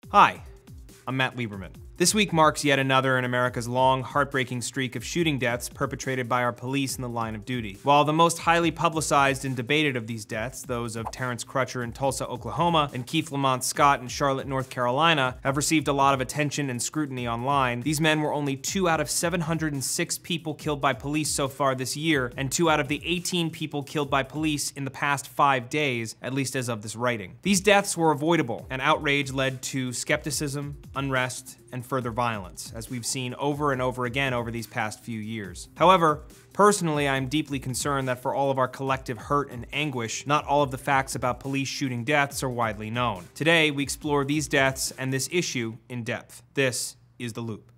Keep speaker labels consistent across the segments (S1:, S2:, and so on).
S1: Hi, I'm Matt Lieberman. This week marks yet another in America's long, heartbreaking streak of shooting deaths perpetrated by our police in the line of duty. While the most highly publicized and debated of these deaths, those of Terrence Crutcher in Tulsa, Oklahoma, and Keith Lamont Scott in Charlotte, North Carolina, have received a lot of attention and scrutiny online, these men were only 2 out of 706 people killed by police so far this year, and 2 out of the 18 people killed by police in the past 5 days, at least as of this writing. These deaths were avoidable, and outrage led to skepticism, unrest, and further violence, as we've seen over and over again over these past few years. However, personally, I am deeply concerned that for all of our collective hurt and anguish, not all of the facts about police shooting deaths are widely known. Today, we explore these deaths and this issue in depth. This is The Loop.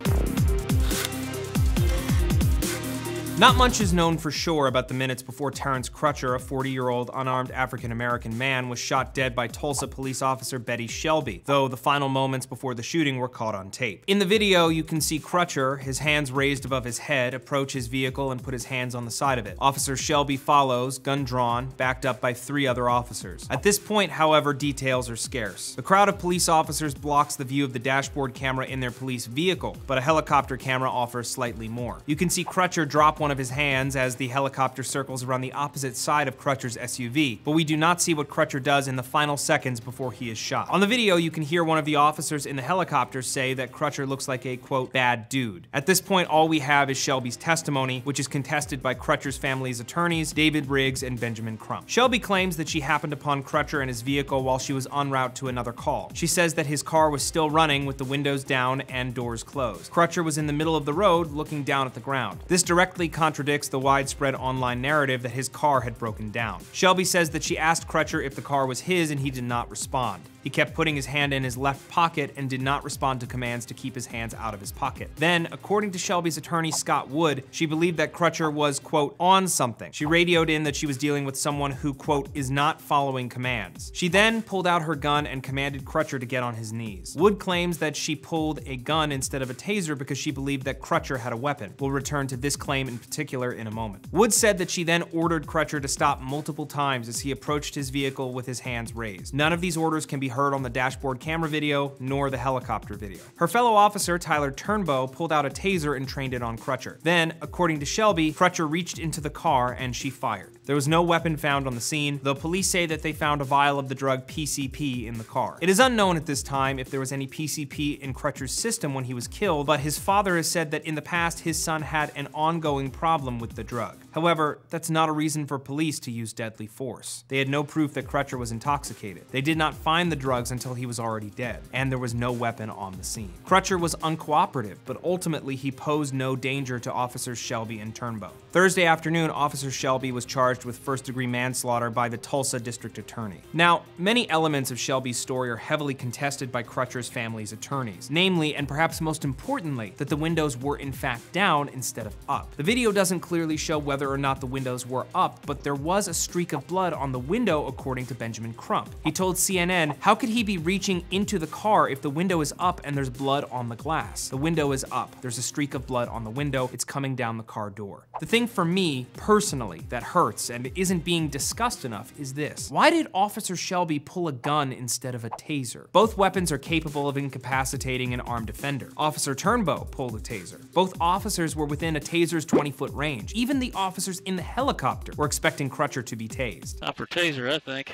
S1: Not much is known for sure about the minutes before Terrence Crutcher, a 40-year-old unarmed African-American man, was shot dead by Tulsa police officer Betty Shelby, though the final moments before the shooting were caught on tape. In the video, you can see Crutcher, his hands raised above his head, approach his vehicle and put his hands on the side of it. Officer Shelby follows, gun drawn, backed up by 3 other officers. At this point, however, details are scarce. The crowd of police officers blocks the view of the dashboard camera in their police vehicle, but a helicopter camera offers slightly more. You can see Crutcher drop one of his hands as the helicopter circles around the opposite side of Crutcher's SUV, but we do not see what Crutcher does in the final seconds before he is shot. On the video, you can hear one of the officers in the helicopter say that Crutcher looks like a, quote, bad dude. At this point, all we have is Shelby's testimony, which is contested by Crutcher's family's attorneys, David Riggs and Benjamin Crump. Shelby claims that she happened upon Crutcher in his vehicle while she was en route to another call. She says that his car was still running with the windows down and doors closed. Crutcher was in the middle of the road looking down at the ground. This directly contradicts the widespread online narrative that his car had broken down. Shelby says that she asked Crutcher if the car was his and he did not respond. He kept putting his hand in his left pocket and did not respond to commands to keep his hands out of his pocket. Then, according to Shelby's attorney, Scott Wood, she believed that Crutcher was, quote, on something. She radioed in that she was dealing with someone who, quote, is not following commands. She then pulled out her gun and commanded Crutcher to get on his knees. Wood claims that she pulled a gun instead of a taser because she believed that Crutcher had a weapon. We'll return to this claim in particular in a moment. Wood said that she then ordered Crutcher to stop multiple times as he approached his vehicle with his hands raised. None of these orders can be heard on the dashboard camera video, nor the helicopter video. Her fellow officer, Tyler Turnbow, pulled out a taser and trained it on Crutcher. Then, according to Shelby, Crutcher reached into the car and she fired. There was no weapon found on the scene, though police say that they found a vial of the drug PCP in the car. It is unknown at this time if there was any PCP in Crutcher's system when he was killed, but his father has said that in the past his son had an ongoing problem with the drug. However, that's not a reason for police to use deadly force. They had no proof that Crutcher was intoxicated. They did not find the drugs until he was already dead, and there was no weapon on the scene. Crutcher was uncooperative, but ultimately he posed no danger to officers Shelby and Turnbow. Thursday afternoon, Officer Shelby was charged with first-degree manslaughter by the Tulsa District Attorney. Now, many elements of Shelby's story are heavily contested by Crutcher's family's attorneys, namely, and perhaps most importantly, that the windows were in fact down instead of up. The video doesn't clearly show whether or not the windows were up, but there was a streak of blood on the window according to Benjamin Crump. He told CNN, how could he be reaching into the car if the window is up and there's blood on the glass? The window is up, there's a streak of blood on the window, it's coming down the car door. The thing for me, personally, that hurts and isn't being discussed enough is this. Why did Officer Shelby pull a gun instead of a taser? Both weapons are capable of incapacitating an armed offender. Officer Turnbow pulled a taser. Both officers were within a taser's 20-foot range. Even the officers in the helicopter were expecting Crutcher to be tased.
S2: Not for taser, I think.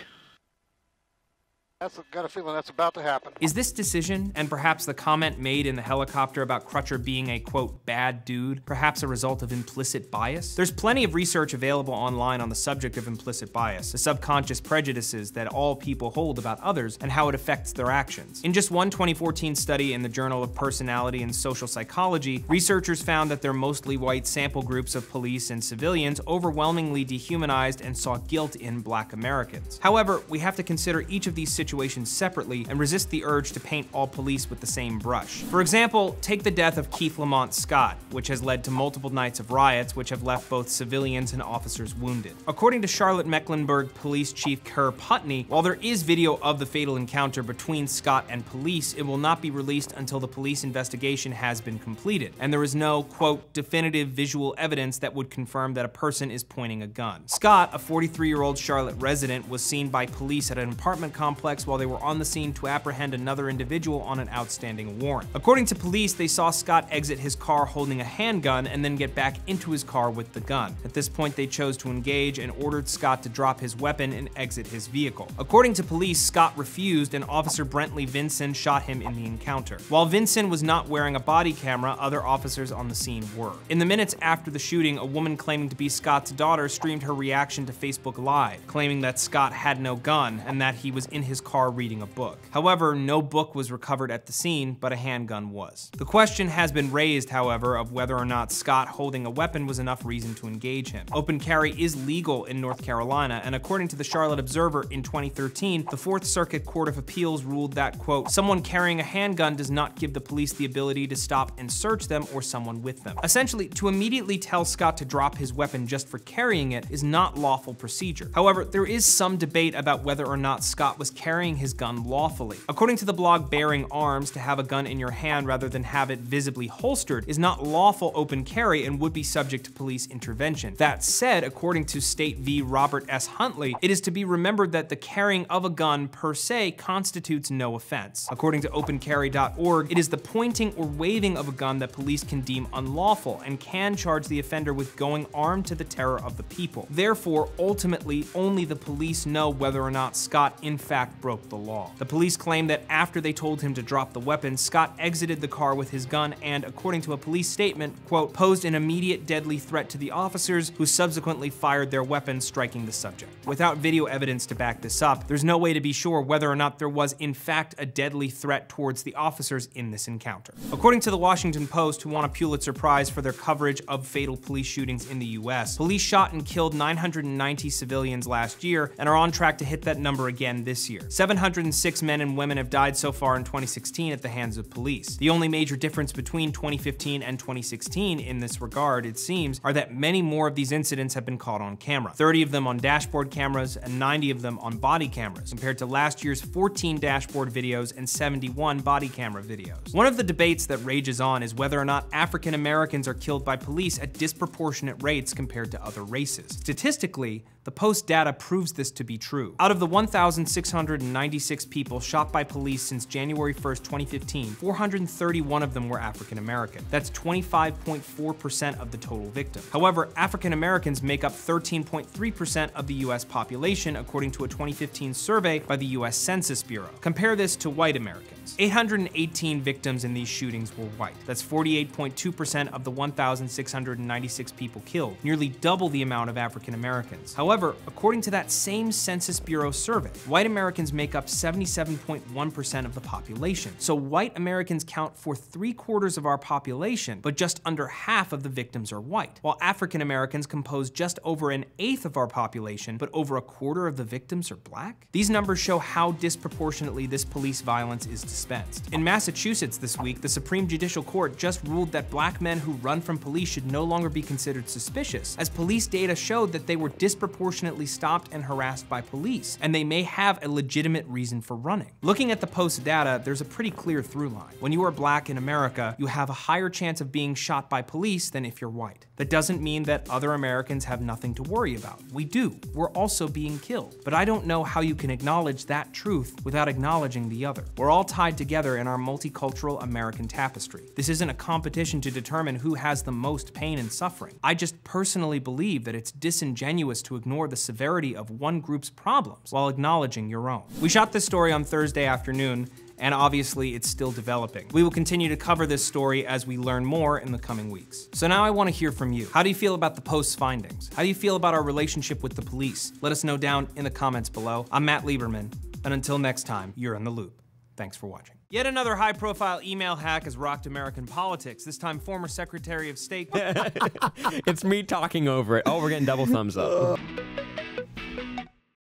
S3: I've got a feeling that's about to happen.
S1: Is this decision, and perhaps the comment made in the helicopter about Crutcher being a, quote, bad dude, perhaps a result of implicit bias? There's plenty of research available online on the subject of implicit bias, the subconscious prejudices that all people hold about others and how it affects their actions. In just one 2014 study in the Journal of Personality and Social Psychology, researchers found that their mostly white sample groups of police and civilians overwhelmingly dehumanized and saw guilt in Black Americans. However, we have to consider each of these situations separately and resist the urge to paint all police with the same brush. For example, take the death of Keith Lamont Scott, which has led to multiple nights of riots which have left both civilians and officers wounded. According to Charlotte Mecklenburg Police Chief Kerr Putney, while there is video of the fatal encounter between Scott and police, it will not be released until the police investigation has been completed, and there is no, quote, definitive visual evidence that would confirm that a person is pointing a gun. Scott, a 43-year-old Charlotte resident, was seen by police at an apartment complex complex while they were on the scene to apprehend another individual on an outstanding warrant. According to police, they saw Scott exit his car holding a handgun and then get back into his car with the gun. At this point, they chose to engage and ordered Scott to drop his weapon and exit his vehicle. According to police, Scott refused and Officer Brentley Vinson shot him in the encounter. While Vinson was not wearing a body camera, other officers on the scene were. In the minutes after the shooting, a woman claiming to be Scott's daughter streamed her reaction to Facebook Live, claiming that Scott had no gun and that he was in his car reading a book. However, no book was recovered at the scene, but a handgun was. The question has been raised, however, of whether or not Scott holding a weapon was enough reason to engage him. Open carry is legal in North Carolina, and according to the Charlotte Observer in 2013, the Fourth Circuit Court of Appeals ruled that, quote, someone carrying a handgun does not give the police the ability to stop and search them or someone with them. Essentially, to immediately tell Scott to drop his weapon just for carrying it is not lawful procedure. However, there is some debate about whether or not Scott was carrying his gun lawfully. According to the blog Bearing Arms, to have a gun in your hand rather than have it visibly holstered is not lawful open carry and would be subject to police intervention. That said, according to State v. Robert S. Huntley, it is to be remembered that the carrying of a gun per se constitutes no offense. According to opencarry.org, it is the pointing or waving of a gun that police can deem unlawful and can charge the offender with going armed to the terror of the people. Therefore, ultimately, only the police know whether or not Scott in fact broke the law. The police claim that after they told him to drop the weapon, Scott exited the car with his gun and, according to a police statement, quote, posed an immediate deadly threat to the officers who subsequently fired their weapons, striking the subject. Without video evidence to back this up, there's no way to be sure whether or not there was in fact a deadly threat towards the officers in this encounter. According to the Washington Post, who won a Pulitzer Prize for their coverage of fatal police shootings in the US, police shot and killed 990 civilians last year and are on track to hit that number again this year. 706 men and women have died so far in 2016 at the hands of police. The only major difference between 2015 and 2016 in this regard, it seems, are that many more of these incidents have been caught on camera. 30 of them on dashboard cameras and 90 of them on body cameras, compared to last year's 14 dashboard videos and 71 body camera videos. One of the debates that rages on is whether or not African Americans are killed by police at disproportionate rates compared to other races. Statistically, the Post data proves this to be true. Out of the 1,696 people shot by police since January 1st, 2015, 431 of them were African American. That's 25.4% of the total victims. However, African Americans make up 13.3% of the US population, according to a 2015 survey by the US Census Bureau. Compare this to white Americans. 818 victims in these shootings were white. That's 48.2% of the 1,696 people killed, nearly double the amount of African Americans. However, according to that same Census Bureau survey, white Americans make up 77.1% of the population. So white Americans count for 3/4 of our population, but just under half of the victims are white, while African Americans compose just over 1/8 of our population, but over 1/4 of the victims are black? These numbers show how disproportionately this police violence is dispensed. In Massachusetts this week, the Supreme Judicial Court just ruled that black men who run from police should no longer be considered suspicious, as police data showed that they were disproportionately stopped and harassed by police, and they may have a legitimate reason for running. Looking at the Post data, there's a pretty clear through line. When you are black in America, you have a higher chance of being shot by police than if you're white. That doesn't mean that other Americans have nothing to worry about. We do. We're also being killed. But I don't know how you can acknowledge that truth without acknowledging the other. We're all tied together in our multicultural American tapestry. This isn't a competition to determine who has the most pain and suffering. I just personally believe that it's disingenuous to ignore the severity of one group's problems while acknowledging your own. We shot this story on Thursday afternoon, and obviously it's still developing. We will continue to cover this story as we learn more in the coming weeks. So now I want to hear from you. How do you feel about the Post's findings? How do you feel about our relationship with the police? Let us know down in the comments below. I'm Matt Lieberman, and until next time, you're in the loop. Thanks for watching. Yet another high-profile email hack has rocked American politics, this time former Secretary of State.
S2: It's me talking over it. Oh, we're getting double thumbs up.